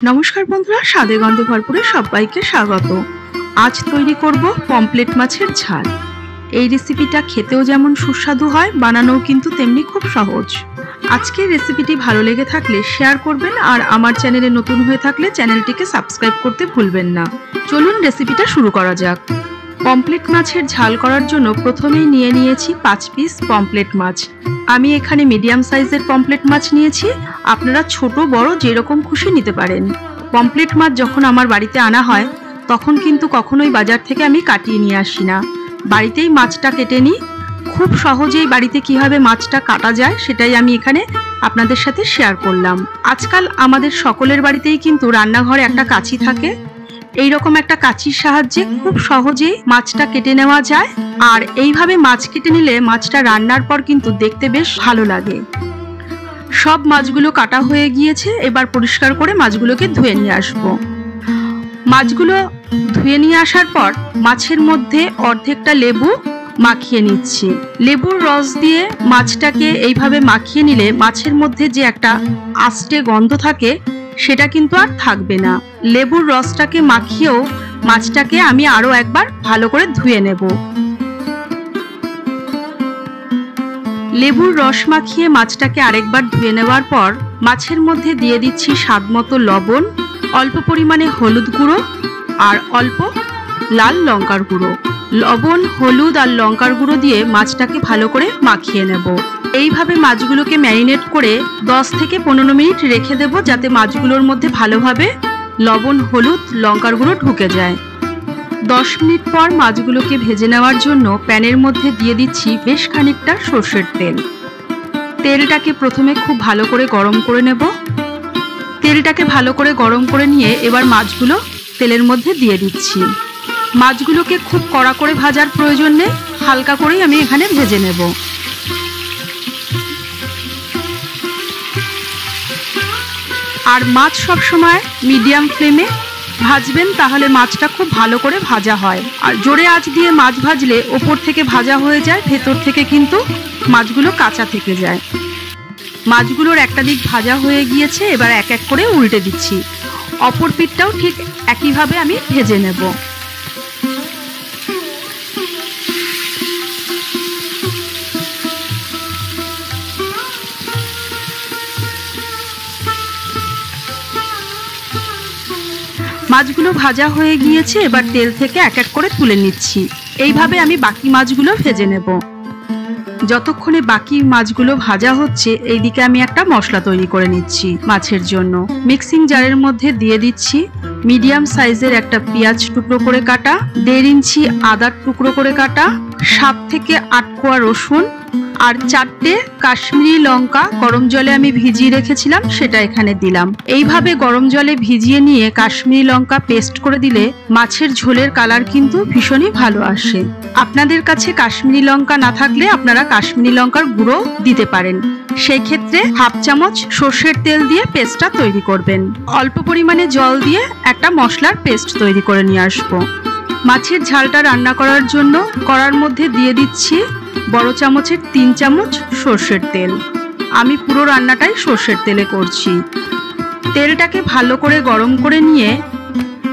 নমস্কার বন্ধুরা, স্বাদে গন্ধে ভরপুরে সবাইকে স্বাগত। আজ তৈরি করব পমফ্রেট মাছের ঝাল। এই রেসিপিটা খেতেও যেমন সুস্বাদু হয়, বানানোও কিন্তু তেমনি খুব সহজ। আজকের রেসিপিটি ভালো লেগে থাকলে শেয়ার করবেন, আর আমার চ্যানেলে নতুন হয়ে থাকলে চ্যানেলটিকে সাবস্ক্রাইব করতে ভুলবেন না। চলুন রেসিপিটা শুরু করা যাক। পমফ্রেট মাছের ঝাল করার জন্য প্রথমেই নিয়ে নিয়েছি 5 পিস পমফ্রেট মাছ। আমি এখানে মিডিয়াম সাইজের পমফ্রেট মাছ নিয়েছি, আপনারা ছোট বড় যেরকম খুশি নিতে পারেন। পমফ্রেট মাছ যখন আমার বাড়িতে আনা হয় তখন কিন্তু কখনোই বাজার থেকে আমি কাটিয়ে নিয়ে আসি না, বাড়িতেই মাছটা কেটে নিই। খুব সহজেই বাড়িতে কিভাবে মাছটা কাটা যায় সেটাই আমি এখানে আপনাদের সাথে শেয়ার করলাম। আজকাল আমাদের সকলের বাড়িতেই কিন্তু রান্নাঘরে একটা কাঁচি থাকে। এইরকম একটা কাঁচির সাহায্যে খুব সহজেই মাছটা কেটে নেওয়া যায়, আর এইভাবে মাছ কেটে নিলে মাছটা রান্নার পর কিন্তু দেখতে বেশ ভালো লাগে। সব মাছগুলো কাটা হয়ে গিয়েছে, এবার পরিষ্কার করে মাছগুলোকে ধুয়ে নিয়ে আসবো। মাছগুলো ধুয়ে নিয়ে আসার পর মাছের মধ্যে অর্ধেকটা লেবু মাখিয়ে নিচ্ছি। লেবুর রস দিয়ে মাছটাকে এইভাবে মাখিয়ে নিলে মাছের মধ্যে যে একটা আষ্টে গন্ধ থাকে সেটা কিন্তু আর থাকবে না। লেবুর রসটাকে মাখিয়েও মাছটাকে আমি আরো একবার ভালো করে ধুয়ে নেব। লেবুর রস মাখিয়ে মাছটাকে আরেকবার ধুয়ে নেওয়ার পর মাছের মধ্যে দিয়ে দিচ্ছি স্বাদ মতো লবণ, অল্প পরিমাণে হলুদ গুঁড়ো আর অল্প লাল লঙ্কার গুঁড়ো। লবণ, হলুদ আর লঙ্কার গুঁড়ো দিয়ে মাছটাকে ভালো করে মাখিয়ে নেব। এইভাবে মাছগুলোকে ম্যারিনেট করে 10 থেকে 15 মিনিট রেখে দেব, যাতে মাছগুলোর মধ্যে ভালোভাবে লবণ, হলুদ, লঙ্কার গুঁড়ো ঢুকে যায়। 10 মিনিট পর মাছগুলোকে ভেজে নেওয়ার জন্য প্যানের মধ্যে দিয়ে দিচ্ছি বেশ খানিকটা সর্ষের তেল। তেলটাকে প্রথমে খুব ভালো করে গরম করে নেব। তেলটাকে ভালো করে গরম করে নিয়ে এবার মাছগুলো তেলের মধ্যে দিয়ে দিচ্ছি। মাছগুলোকে খুব কড়া করে ভাজার প্রয়োজন নেই, হালকা করেই আমি এখানে ভেজে নেব। আর মাছ সবসময় মিডিয়াম ফ্লেমে ভাজবেন, তাহলে মাছটা খুব ভালো করে ভাজা হয়। আর জোরে আঁচ দিয়ে মাছ ভাজলে ওপর থেকে ভাজা হয়ে যায়, ভেতর থেকে কিন্তু মাছগুলো কাঁচা থেকে যায়। মাছগুলোর একটা দিক ভাজা হয়ে গিয়েছে, এবার এক এক করে উল্টে দিচ্ছি। অপর পিঠটাও ঠিক একইভাবে আমি ভেজে নেব। মাছগুলো ভাজা হয়ে গিয়েছে, এবার তেল থেকে এক এক করে তুলে নিচ্ছি। এইভাবে আমি বাকি মাছগুলো ভেজে নেব। যতক্ষণে বাকি মাছগুলো ভাজা হচ্ছে, এইদিকে আমি একটা মশলা তৈরি করে নিচ্ছি মাছের জন্য। মিক্সিং জারের মধ্যে দিয়ে দিচ্ছি মিডিয়াম সাইজের একটা পেঁয়াজ টুকরো করে কাটা, 1.5 ইঞ্চি আদার টুকরো করে কাটা, 7 থেকে 8 কোয়া রসুন, আর 4টে কাশ্মীরি লঙ্কা গরম জলে আমি ভিজিয়ে রেখেছিলাম, সেটা এখানে দিলাম। এইভাবে গরম জলে ভিজিয়ে নিয়ে কাশ্মীরি লঙ্কা পেস্ট করে দিলে মাছের ঝোলের কালার কিন্তু ভীষণই ভালো আসে। আপনাদের কাছে কাশ্মীরি লঙ্কা না থাকলে আপনারা কাশ্মীরি লঙ্কার গুঁড়ো দিতে পারেন। সেই ক্ষেত্রে 1/2 চামচ সর্ষের তেল দিয়ে পেস্টটা তৈরি করবেন। অল্প পরিমাণে জল দিয়ে একটা মশলার পেস্ট তৈরি করে নিয়ে আসবো। মাছের ঝালটা রান্না করার জন্য কড়ার মধ্যে দিয়ে দিচ্ছি বড় চামচের 3 চামচ সর্ষের তেল। আমি পুরো রান্নাটাই সর্ষের তেলে করছি। তেলটাকে ভালো করে গরম করে নিয়ে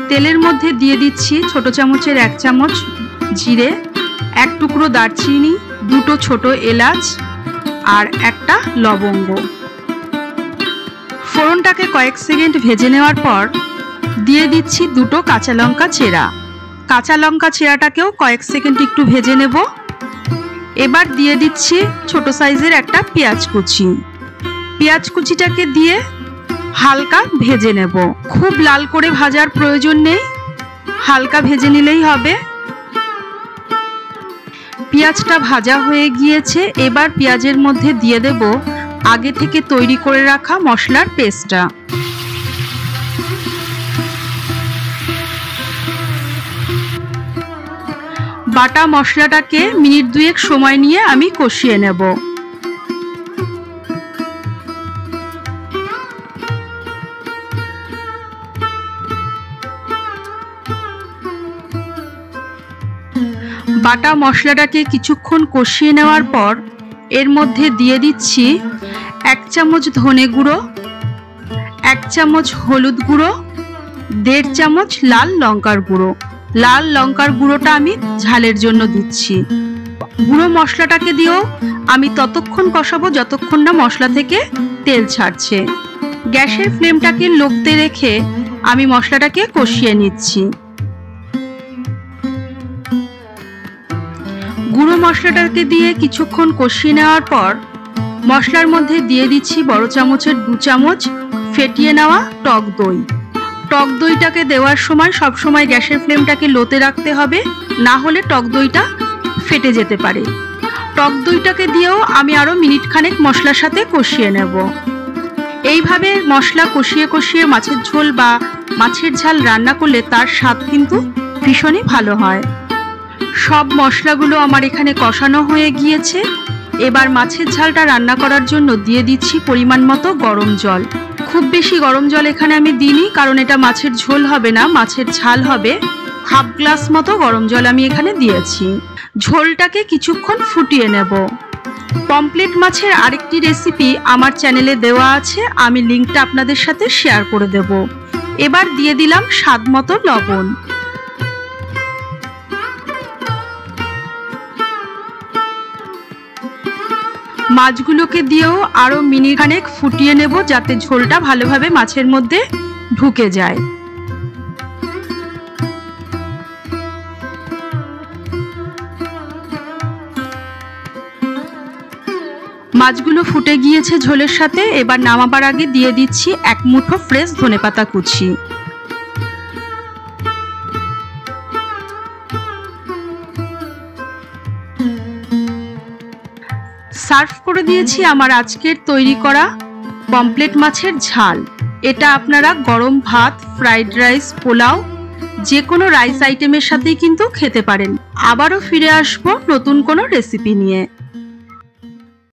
তেলের মধ্যে দিয়ে দিচ্ছি ছোট চামচের 1 চামচ জিরে, 1 টুকরো দারচিনি, 2টো ছোট এলাচ আর একটা লবঙ্গ। ফোড়নটাকে কয়েক সেকেন্ড ভেজে নেওয়ার পর দিয়ে দিচ্ছি 2টো কাঁচা লঙ্কা চেরা। কাঁচা লঙ্কা চেরাটাকেও কয়েক সেকেন্ড একটু ভেজে নেব। এবার দিয়ে দিচ্ছি ছোট সাইজের একটা পেঁয়াজ কুচি। পেঁয়াজ কুচিটাকে দিয়ে হালকা ভেজে নেব। খুব লাল করে ভাজার প্রয়োজন নেই, হালকা ভেজে নিলেই হবে। পেঁয়াজটা ভাজা হয়ে গিয়েছে, এবার পেঁয়াজের মধ্যে দিয়ে দেব আগে থেকে তৈরি করে রাখা মশলার পেস্টটা। বাটা মশলাটাকে মিনিট 2 সময় নিয়ে আমি কষিয়ে নেব। বাটা মশলাটাকে কিছুক্ষণ কষিয়ে নেওয়ার পর এর মধ্যে দিয়ে দিচ্ছি 1 চামচ ধনে গুঁড়ো, 1 চামচ হলুদ গুঁড়ো, 1.5 চামচ লাল লঙ্কার গুঁড়ো। লাল লঙ্কার গুঁড়োটা আমি ঝালের জন্য দিচ্ছি। গুঁড়ো মশলাটাকে দিয়েও আমি ততক্ষণ কষাবো যতক্ষণ না মশলা থেকে তেল ছাড়ছে। গ্যাসের ফ্লেমটাকে লোতে রেখে আমি মশলাটাকে কষিয়ে নিচ্ছি। গুঁড়ো মশলাটাকে দিয়ে কিছুক্ষণ কষিয়ে নেওয়ার পর মশলার মধ্যে দিয়ে দিচ্ছি বড় চামচের 2 চামচ ফেটিয়ে নেওয়া টক দই। টক দইটাকে দেওয়ার সময় সবসময় গ্যাসের ফ্লেমটাকে লোতে রাখতে হবে, না হলে টক দইটা ফেটে যেতে পারে। টক দইটাকে দিয়েও আমি আরো মিনিট খানেক মশলার সাথে কষিয়ে নেব। এইভাবে মশলা কষিয়ে কষিয়ে মাছের ঝোল বা মাছের ঝাল রান্না করলে তার স্বাদ কিন্তু ভীষণই ভালো হয়। সব মশলাগুলো আমার এখানে কষানো হয়ে গিয়েছে। এবার মাছের ঝালটা রান্না করার জন্য দিয়ে দিচ্ছি পরিমাণ মতো গরম জল। খুব বেশি গরম জল এখানে আমি দিইনি, কারণ এটা মাছের ঝোল হবে না, মাছের ঝাল হবে। হাফ গ্লাস মতো গরম জল আমি এখানে দিয়েছি। ঝোলটাকে কিছুক্ষণ ফুটিয়ে নেব। পমফ্রেট মাছের আরেকটি রেসিপি আমার চ্যানেলে দেওয়া আছে, আমি লিঙ্কটা আপনাদের সাথে শেয়ার করে দেব। এবার দিয়ে দিলাম স্বাদ মতো লবণ। মাছগুলোকে দিয়েও আরো মিনিট খানেক ফুটিয়ে নেব, যাতে ঝোলটা ভালোভাবে মাছের মধ্যে ঢুকে যায়। মাছগুলো ফুটে গিয়েছে ঝোলের সাথে। এবার নামাবার আগে দিয়ে দিচ্ছি 1 মুঠো ফ্রেশ ধনেপাতা কুচি। সার্ভ করে দিয়েছি আমার আজকের তৈরি করা পমফ্রেট মাছের ঝাল। এটা আপনারা গরম ভাত, ফ্রাইড রাইস, পোলাও, যে কোনো রাইস আইটেমের সাথেই কিন্তু খেতে পারেন। আবারও ফিরে আসবো নতুন কোনো রেসিপি নিয়ে।